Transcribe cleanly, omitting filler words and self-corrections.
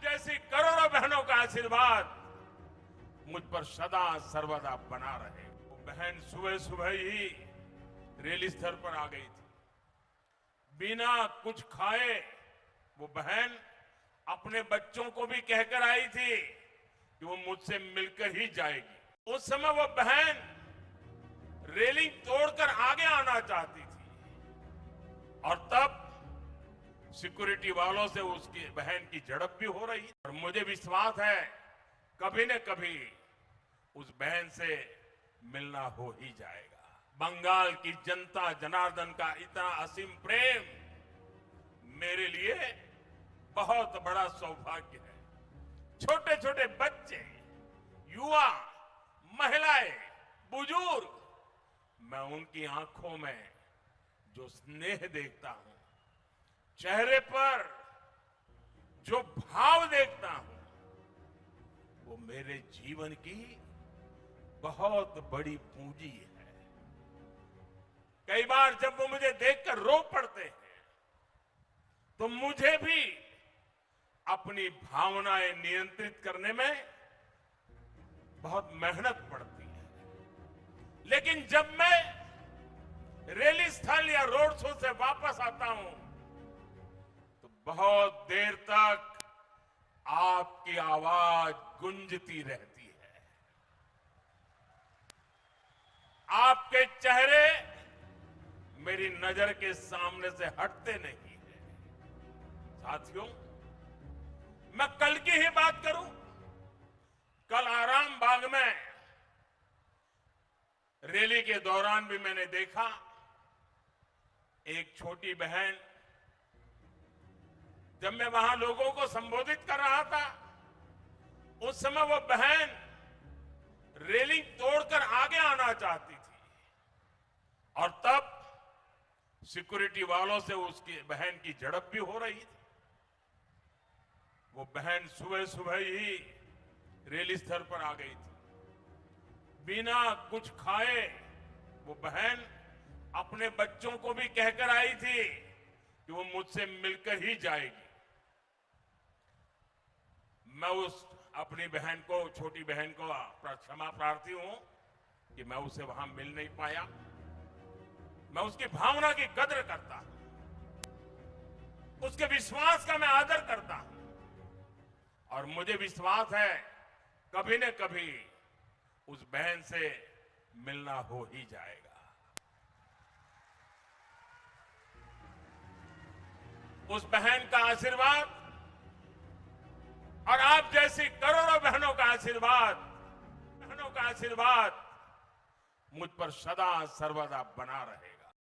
जैसी करोड़ों बहनों का आशीर्वाद मुझ पर सदा सर्वदा बना रहे। वो बहन सुबह सुबह ही रैली स्थल पर आ गई थी। बिना कुछ खाए वो बहन अपने बच्चों को भी कहकर आई थी कि वो मुझसे मिलकर ही जाएगी। उस समय वो बहन रेलिंग तोड़कर आगे आना चाहती थी और तब सिक्योरिटी वालों से उसकी बहन की झड़प भी हो रही। और मुझे विश्वास है कभी न कभी उस बहन से मिलना हो ही जाएगा। बंगाल की जनता जनार्दन का इतना असीम प्रेम मेरे लिए बहुत बड़ा सौभाग्य है। छोटे छोटे बच्चे, युवा, महिलाएं, बुजुर्ग, मैं उनकी आंखों में जो स्नेह देखता हूं, चेहरे पर जो भाव देखता हूं, वो मेरे जीवन की बहुत बड़ी पूंजी है। कई बार जब वो मुझे देखकर रो पड़ते हैं तो मुझे भी अपनी भावनाएं नियंत्रित करने में बहुत मेहनत पड़ती है। लेकिन जब मैं रैली स्थल या रोड शो से वापस आता हूं तो बहुत देर तक आपकी आवाज गूंजती रहती है। आपके चेहरे मेरी नजर के सामने से हटते नहीं है। साथियों, मैं कल की ही बात करूं, कल आराम बाग में रैली के दौरान भी मैंने देखा एक छोटी बहन, जब मैं वहां लोगों को संबोधित कर रहा था उस समय वो बहन रेलिंग तोड़कर आगे आना चाहती थी और तब सिक्योरिटी वालों से उसकी बहन की झड़प भी हो रही थी। वो बहन सुबह सुबह ही रैली स्थल पर आ गई थी। बिना कुछ खाए वो बहन अपने बच्चों को भी कहकर आई थी कि वो मुझसे मिलकर ही जाएगी। मैं उस अपनी बहन को, छोटी बहन को क्षमा प्रार्थी हूं कि मैं उसे वहां मिल नहीं पाया। मैं उसकी भावना की कदर करता हूं, उसके विश्वास का मैं आदर करता हूं और मुझे विश्वास है कभी न कभी उस बहन से मिलना हो ही जाएगा। उस बहन का आशीर्वाद और आप जैसी करोड़ों बहनों का आशीर्वाद मुझ पर सदा सर्वदा बना रहे।